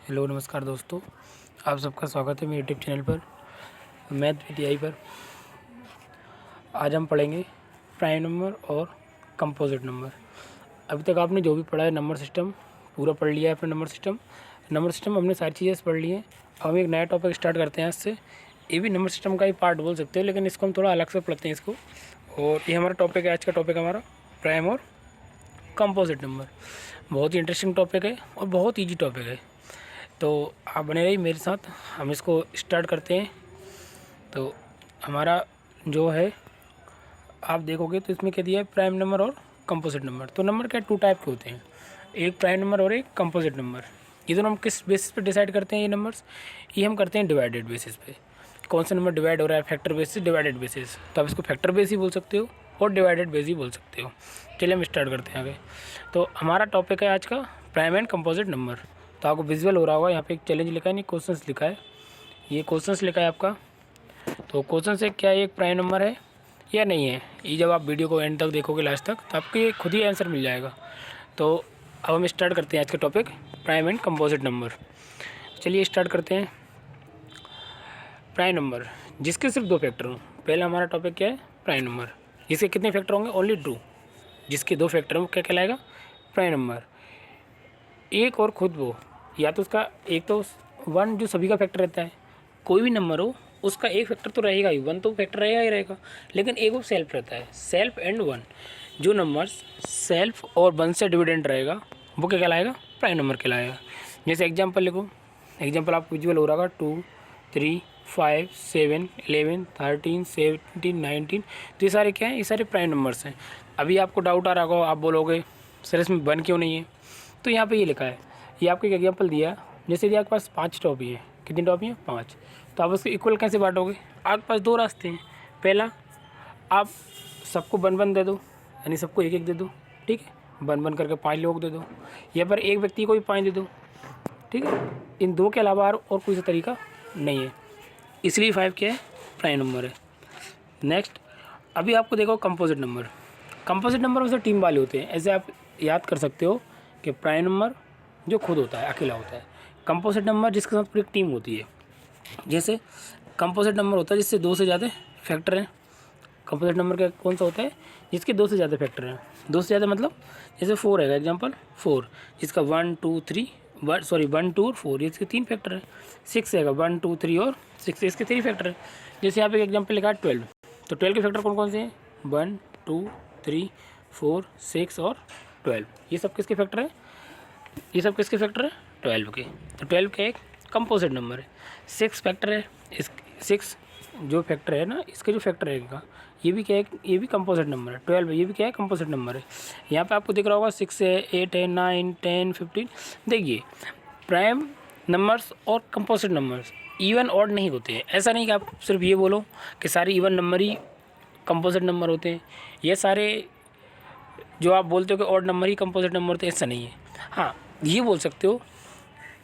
Hello नमस्कार दोस्तों, आप सबका स्वागत है मेरे यूट्यूब चैनल पर मैथ पीटीआई पर। आज हम पढ़ेंगे प्राइम नंबर और कंपोजिट नंबर। अभी तक आपने जो भी पढ़ा है नंबर सिस्टम पूरा पढ़ लिया है। अपने नंबर सिस्टम हमने सारी चीज़ें पढ़ ली हैं। अब हम एक नया टॉपिक स्टार्ट करते हैं। इससे ये भी नंबर सिस्टम का ही पार्ट बोल सकते हो, लेकिन इसको हम थोड़ा अलग से पढ़ते हैं इसको। और ये हमारा टॉपिक है, आज का टॉपिक हमारा प्राइम और कंपोजिट नंबर। बहुत ही इंटरेस्टिंग टॉपिक है और बहुत ईजी टॉपिक है, तो आप बने रहिए मेरे साथ। हम इसको स्टार्ट करते हैं। तो हमारा जो है, आप देखोगे तो इसमें क्या दिया है, प्राइम नंबर और कंपोजिट नंबर। तो नंबर क्या टू टाइप के होते हैं, एक प्राइम नंबर और एक कंपोजिट नंबर। ये दोनों हम किस बेसिस पे डिसाइड करते हैं? ये नंबर्स ये हम करते हैं डिवाइडेड बेसिस पे। कौन सा नंबर डिवाइड हो रहा है, फैक्टर बेसिस, डिवाइडेड बेसिस। तो आप इसको फैक्टर बेस ही बोल सकते हो और डिवाइडेड बेस ही बोल सकते हो। चलिए हम स्टार्ट करते हैं आगे। तो हमारा टॉपिक है आज का प्राइम एंड कंपोजिट नंबर। तो आपको विजुअल हो रहा होगा, यहाँ पे एक चैलेंज लिखा है, नहीं क्वेश्चंस लिखा है। ये क्वेश्चंस लिखा है आपका। तो क्वेश्चन से क्या एक प्राइम नंबर है या नहीं है, ये जब आप वीडियो को एंड तक देखोगे, लास्ट तक, तो आपको ये खुद ही आंसर मिल जाएगा। तो अब हम स्टार्ट करते हैं आज का topic prime and composite number. चलिए स्टार्ट करते हैं। प्राइम नंबर जिसके सिर्फ दो फैक्टर हों। पहला हमारा टॉपिक क्या है, प्राइम नंबर। जिसके कितने फैक्टर होंगे, ओनली टू। जिसके दो फैक्टर हों क्या कहलाएगा, प्राइम नंबर। एक और खुद वो, या तो उसका एक तो वन जो सभी का फैक्टर रहता है, कोई भी नंबर हो उसका एक फैक्टर तो रहेगा ही, वन तो फैक्टर रहेगा ही रहेगा, लेकिन एक वो सेल्फ रहता है, सेल्फ एंड वन। जो नंबर सेल्फ और वन से डिविडेंड रहेगा वो क्या कहलाएगा, प्राइम नंबर कहलाएगा। जैसे एग्जांपल लिखो, एग्जांपल आपको विजुअल हो रहा होगा, 2, 3, 5, 7, 11, 13, 17, 19। तो ये सारे क्या हैं, ये सारे प्राइम नंबर्स हैं। अभी आपको डाउट आ रहा होगा, आप बोलोगे सर इसमें वन क्यों नहीं है? तो यहाँ पे ये लिखा है, ये आपको एक एग्जांपल दिया। जैसे यदि आपके पास 5 टॉपी है, कितनी टॉपी है, 5। तो आप उसको इक्वल कैसे बांटोगे? आपके पास दो रास्ते हैं। पहला, आप सबको वन वन दे दो, यानी सबको एक एक दे दो, ठीक है, वन वन करके 5 लोग दे दो, या पर एक व्यक्ति को भी 5 दे दो, ठीक है। इन दो के अलावा और कोई सा तरीका नहीं है, इसलिए 5 क्या है, प्राइम नंबर है। नेक्स्ट, अभी आपको देखो कंपोजिट नंबर। कंपोजिट नंबर वैसे टीम वाले होते हैं। ऐसे आप याद कर सकते हो कि प्राइम नंबर जो खुद होता है, अकेला होता है। कंपोजिट नंबर जिसके साथ पूरी टीम होती है। जैसे कंपोजिट नंबर होता है जिससे दो से ज़्यादा फैक्टर हैं। कंपोजिट नंबर का कौन सा होता है, जिसके दो से ज़्यादा फैक्टर हैं। दो से ज़्यादा मतलब जैसे 4 है, एग्जांपल 4, जिसका 1, 2, 3 1, 2 और 4, ये इसके 3 फैक्टर है। 6 है, 1, 2, 3 और 6, इसके 3 फैक्टर है। जैसे यहाँ पे एग्जाम्पल लिखा है 12। तो 12 के फैक्टर कौन कौन से हैं, 1, 2, 3, 4, 6 और 12। ये सब किसके फैक्टर है, ये सब किसके फैक्टर है, 12 के। तो 12 का एक कंपोजिट नंबर है। 6 फैक्टर है, इस 6 जो फैक्टर है ना, इसके जो फैक्टर है इनका, ये भी क्या है, ये भी कंपोजिट नंबर है। 12 ये भी क्या है, कंपोजिट नंबर है। यहाँ पे आपको दिख रहा होगा 6 है, 8 है, 9, 10, 15। देखिए, प्राइम नंबर्स और कंपोजिट नंबर्स इवन ऑड नहीं होते हैं। ऐसा नहीं कि आप सिर्फ ये बोलो कि सारे इवन नंबर ही कंपोजिट नंबर होते हैं, ये सारे जो आप बोलते हो कि ऑड नंबर ही कंपोजिट नंबर होते हैं, ऐसा नहीं है। हाँ, ये बोल सकते हो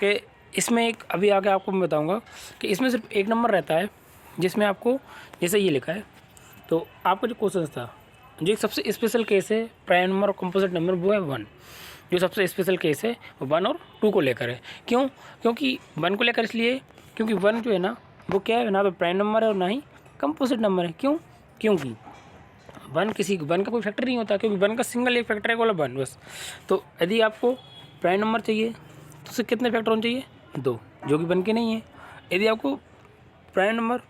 कि इसमें एक, अभी आगे आपको मैं बताऊंगा कि इसमें सिर्फ एक नंबर रहता है जिसमें आपको, जैसे ये लिखा है, तो आपका जो क्वेश्चन था, जो एक सबसे स्पेशल केस है प्राइम नंबर और कंपोजिट नंबर, वो है 1। जो सबसे स्पेशल केस है वो 1 और 2 को लेकर है। क्यों? क्योंकि 1 को लेकर इसलिए क्योंकि 1 जो है ना, वो क्या है, ना तो प्राइम नंबर है और ना ही कंपोजिट नंबर है। क्यों? क्योंकि 1 का कोई फैक्टर नहीं होता, क्योंकि 1 का सिंगल एक फैक्टर है, बोला 1 बस। तो यदि आपको प्राइम नंबर चाहिए तो उससे कितने फैक्टर होने चाहिए, 2, जो कि 1 के नहीं है। यदि आपको प्राइम नंबर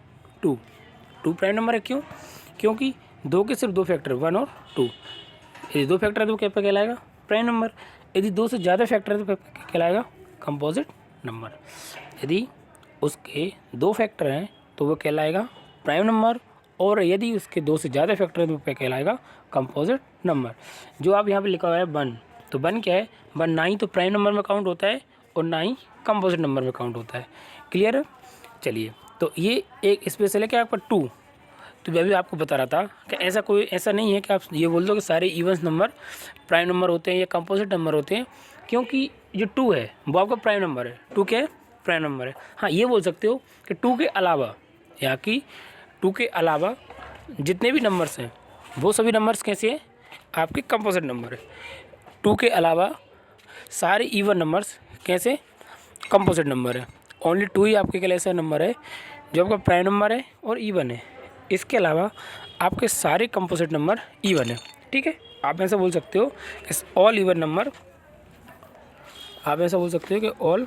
2 प्राइम नंबर है। क्यों? क्योंकि 2 के सिर्फ 2 फैक्टर, 1 और 2। यदि 2 फैक्टर है तो क्या कहलाएगा, प्राइम नंबर। यदि 2 से ज़्यादा फैक्टर है तो क्या कहलाएगा, कंपोजिट नंबर। यदि उसके 2 फैक्टर हैं तो वो कहलाएगा प्राइम नंबर, और यदि उसके 2 से ज़्यादा फैक्टर है तो क्या कहलाएगा, कंपोजिट नंबर। जो आप यहाँ पे लिखा हुआ है 1, तो 1 क्या है, 1 ना ही तो प्राइम नंबर में काउंट होता है और ना ही कंपोजिट नंबर में काउंट होता है। क्लियर है? चलिए, तो ये एक स्पेशल है कि आपका 2। तो मैं भी आपको बता रहा था कि ऐसा नहीं है कि आप ये बोल दो कि सारे इवन नंबर प्राइम नंबर होते हैं या कंपोजिट नंबर होते हैं, क्योंकि जो 2 है वो आपका प्राइम नंबर है। 2 क्या है, प्राइम नंबर है। हाँ, ये बोल सकते हो कि 2 के अलावा, यहाँ की 2 के अलावा जितने भी नंबर्स हैं वो सभी नंबर्स कैसे हैं, आपके कंपोजिट नंबर है। 2 के अलावा सारे इवन नंबर्स कैसे, कंपोजिट नंबर है। ओनली 2 ही आपके केस ऐसा नंबर है जो आपका प्राइम नंबर है और इवन है। इसके अलावा आपके सारे कंपोजिट नंबर इवन है। ठीक है, आप ऐसा बोल सकते हो कि ऑल इवन नंबर, आप ऐसा बोल सकते हो कि all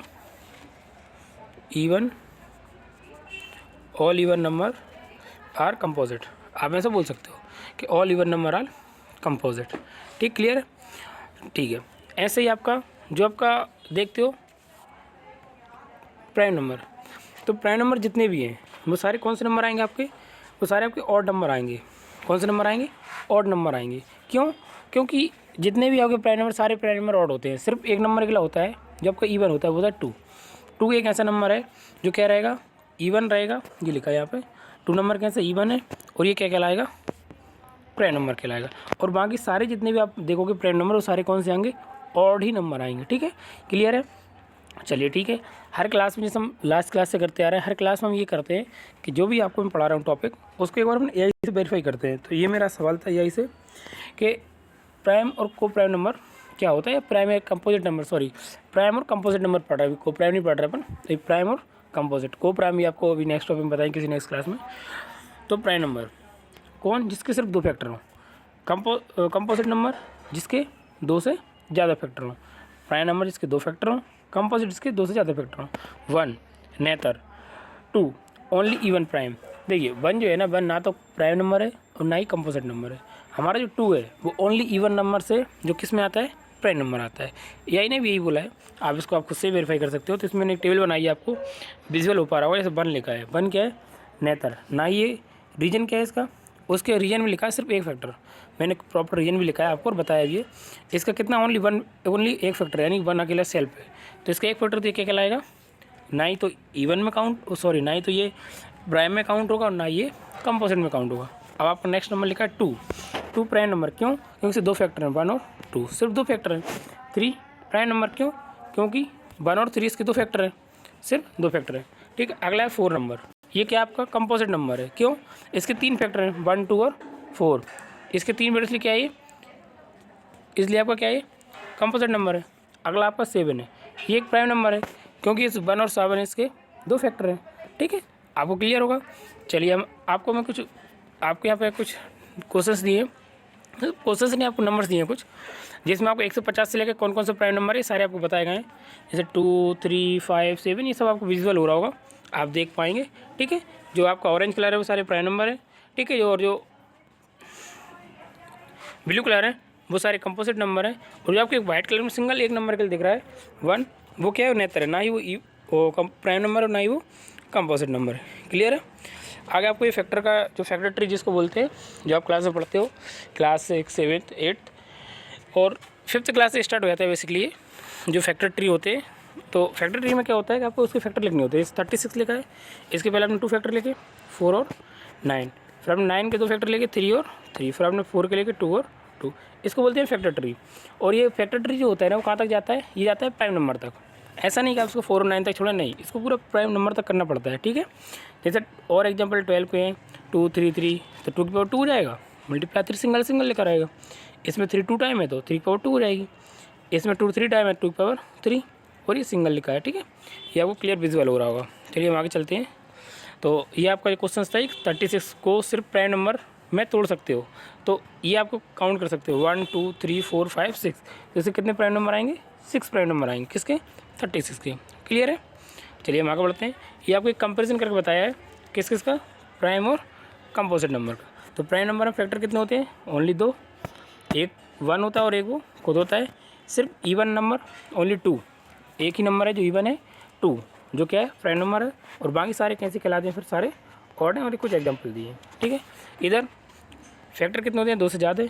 even number are composite. आप ऐसा बोल सकते हो कि all even number are composite. ठीक, क्लियर है? ठीक है, ऐसे ही आपका जो आपका देखते हो प्राइम नंबर, तो प्राइम नंबर जितने भी हैं वो सारे कौन से नंबर आएंगे आपके? वो सारे आपके ऑड नंबर आएंगे। कौन से नंबर आएंगे? ऑड नंबर आएंगे। क्यों? क्योंकि जितने भी आपके प्राइम नंबर, सारे प्राइम नंबर ऑड होते हैं। सिर्फ एक नंबर अकेला होता है जो आपका इवन होता है, वो होता है 2 एक ऐसा नंबर है जो क्या रहेगा? इवन रहेगा। ये लिखा है यहाँ पे 2 नंबर कैसे इवन है, और ये क्या कहलाएगा? प्राइम नंबर कहलाएगा। और बाकी सारे जितने भी आप देखोगे प्राइम नंबर, वो सारे कौन से आएंगे? ऑड ही नंबर आएंगे। ठीक है, क्लियर है? चलिए ठीक है, हर क्लास में जैसे हम लास्ट क्लास से करते आ रहे हैं, हर क्लास में हम ये करते हैं कि जो भी आपको मैं पढ़ा रहा हूँ टॉपिक, उसको एक बार हम एआई से वेरीफाई करते हैं। तो ये मेरा सवाल था एआई से कि प्राइम और को प्राइम नंबर क्या होता है, या प्राइम है कंपोजिट नंबर, सॉरी प्राइम और कंपोजिट नंबर पढ़ रहा है, को प्राइम नहीं पढ़ रहा अपन, तो प्राइम और कंपोजिट। को प्राइम भी आपको अभी नेक्स्ट टॉपिक में बताएंगे किसी नेक्स्ट क्लास में। तो प्राइम नंबर कौन? जिसके सिर्फ 2 फैक्टर हों। कंपोजिट नंबर जिसके 2 से ज़्यादा फैक्टर हों। प्राइम नंबर जिसके 2 फैक्टर हों, कंपोजिट जिसके 2 से ज़्यादा फैक्टर हों। 1 नेतर, 2 ओनली इवन प्राइम। देखिए 1 जो है ना, 1 ना तो प्राइम नंबर है और ना ही कंपोजिट नंबर है। हमारा जो 2 है वो ओनली इवन नंबर से जो किस में आता है? प्राइम नंबर आता है। एआई ने भी यही बोला है, आप इसको आप खुद से वेरीफाई कर सकते हो। तो इसमें मैंने एक टेबल बनाई है, आपको विजुअल हो पा रहा होगा। जैसे 1 लिखा है, 1 क्या है? नेतर। ना ये रीजन क्या है इसका? उसके रीजन में लिखा है सिर्फ एक फैक्टर। मैंने प्रॉपर रीजन भी लिखा है आपको और बताया भी है। इसका कितना? ओनली एक फैक्टर है, यानी 1 अकेला सेल्फ है। तो इसका एक फैक्टर तो ये क्या कहलाएगा? ना ही तो इवन में काउंट, सॉरी ना ही तो ये प्राइम में काउंट होगा और ना ये कंपोजिट में काउंट होगा। अब आपका नेक्स्ट नंबर लिखा है 2 प्राइम नंबर। क्यों? क्योंकि इसके 2 फैक्टर हैं, 1 और 2, सिर्फ 2 फैक्टर हैं। 3 प्राइम नंबर। क्यों? क्योंकि 1 और 3 इसके 2 फैक्टर हैं, सिर्फ 2 फैक्टर हैं। ठीक है, अगला है 4 नंबर। ये क्या आपका? कंपोजिट नंबर है। क्यों? इसके 3 फैक्टर हैं, 1, 2 और 4। इसके 3 फैक्टर, इसलिए क्या है ये? इसलिए आपका क्या है? कंपोजिट नंबर है। अगला आपका 7 है, ये एक प्राइम नंबर है क्योंकि इस 1 और 7 इसके 2 फैक्टर हैं। ठीक है, आपको क्लियर होगा। चलिए हम आपको मैं कुछ आपके यहाँ पे कुछ क्वेश्चंस दिए, क्वेश्चंस ने आपको नंबर्स दिए हैं कुछ, जिसमें आपको 150 से लेकर कौन कौन से प्राइम नंबर है सारे आपको बताए गए हैं। जैसे 2, 3, 5, 7, ये सब आपको विजुअल हो रहा होगा, आप देख पाएंगे। ठीक है, जो आपका ऑरेंज कलर है वो सारे प्राइम नंबर है। ठीक है, और जो ब्लू कलर है वो सारे कंपोजिट नंबर है। और जो आपके वाइट कलर में सिंगल एक नंबर के लिए दिख रहा है 1, वो क्या है? नेतर है। ना ही वो प्राइम नंबर और ना ही वो कंपोजिट नंबर है। क्लियर है? आगे आपको ये फैक्टर का जो फैक्टर ट्री जिसको बोलते हैं, जो आप क्लास में पढ़ते हो, क्लास 6, 7, 8 और 5th क्लास से स्टार्ट हो जाता है बेसिकली ये जो फैक्टर ट्री होते हैं। तो फैक्टर ट्री में क्या होता है कि आपको उसके फैक्टर लिखने होते हैं। 36 लिखा है, इसके पहले आपने 2 फैक्टर लिखे, 4 और 9, फिर आपने 9 के 2 फैक्टर लेके 3 और 3, फिर आपने 4 के लेके 2 और 2। इसको बोलते हैं फैक्टर ट्री। और ये फैक्टर ट्री जो होता है ना, वो कहाँ तक जाता है? ये जाता है प्राइम नंबर तक। ऐसा नहीं कि आप उसको 4 और 9 तक छोड़ा, नहीं, इसको पूरा प्राइम नंबर तक करना पड़ता है। ठीक है, जैसे और एग्जाम्पल 12 पे हैं 2, 3, 3, तो 2 की पावर 2 हो जाएगा, मल्टीप्लाई 3 सिंगल लेकर आएगा। इसमें 3 2 टाइम है तो 3 की पावर 2 हो जाएगी। इसमें 2 3 टाइम है, 2 की पावर 3, और ये सिंगल लिखा है। ठीक है, ये आपको क्लियर विजुअल हो रहा होगा। चलिए हम आगे चलते हैं। तो ये आपका जो क्वेश्चन था, 36 को सिर्फ प्राइम नंबर में तोड़ सकते हो, तो ये आपको काउंट कर सकते हो 1, 2, 3, 4, 5, 6। जैसे कितने प्राइम नंबर आएंगे? 6 प्राइम नंबर आएंगे। किसके? 36 के। क्लियर है? चलिए हम आगे बढ़ते हैं। ये आपको एक कंपेरिजन करके बताया है किस किस का? प्राइम और कंपोजिट नंबर का। तो प्राइम नंबर में फैक्टर कितने होते हैं? ओनली 2, एक 1 होता है और एक वो खुद होता है। सिर्फ इवन नंबर ओनली 2, एक ही नंबर है जो इवन है 2, जो क्या है? प्राइम नंबर है। और बाकी सारे कैसे कहलाते हैं? फिर सारे ऑड हैं, और कुछ एग्जाम्पल दिए हैं। ठीक है, इधर फैक्टर कितने होते हैं? 2 से ज़्यादा।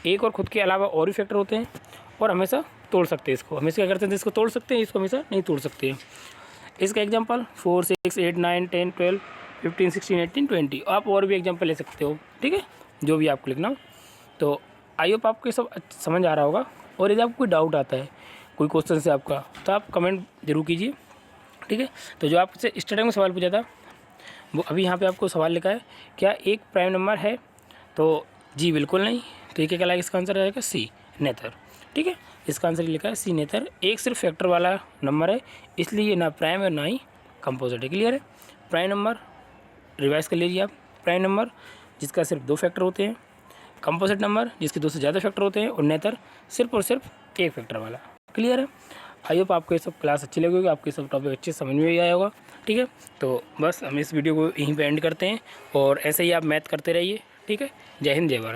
एक और खुद के अलावा और भी फैक्टर होते हैं, और हमेशा तोड़ सकते हैं इसको। हमेशा क्या करते हैं? इसको तोड़ सकते हैं, इसको हमेशा नहीं तोड़ सकते हैं। इसका एग्जांपल 4, 6, 8, 9, 10, 12, 15, 16, 18, 20। आप और भी एग्जांपल ले सकते हो। ठीक है, जो भी आपको लिखना हो। तो आई होप आपको सब समझ आ रहा होगा। और यदि आपको कोई डाउट आता है कोई क्वेश्चन से आपका, तो आप कमेंट जरूर कीजिए। ठीक है, तो जो आपसे स्टार्टिंग में सवाल पूछा था, वो अभी यहाँ पे आपको सवाल लिखा है, क्या एक प्राइम नंबर है? तो जी बिल्कुल नहीं। तो ये क्या कहलाएगा? इसका आंसर आएगा सी, नेतर। ठीक है, इसका आंसर लिखा है सी नेतर। एक सिर्फ फैक्टर वाला नंबर है, इसलिए ये ना प्राइम है ना ही कंपोजिट है। क्लियर है। प्राइम नंबर रिवाइज कर लीजिए आप। प्राइम नंबर जिसका सिर्फ 2 फैक्टर होते हैं, कंपोजिट नंबर जिसके 2 से ज़्यादा फैक्टर होते हैं, और नेतर सिर्फ और सिर्फ एक फैक्टर वाला। क्लियर है। आई होप आपको ये सब क्लास अच्छी लगी होगी, आपको ये सब टॉपिक अच्छे समझ में भी आया होगा। ठीक है, तो बस हम इस वीडियो को यहीं पे एंड करते हैं और ऐसे ही आप मैथ करते रहिए। ठीक है, जय हिंद जय भारत।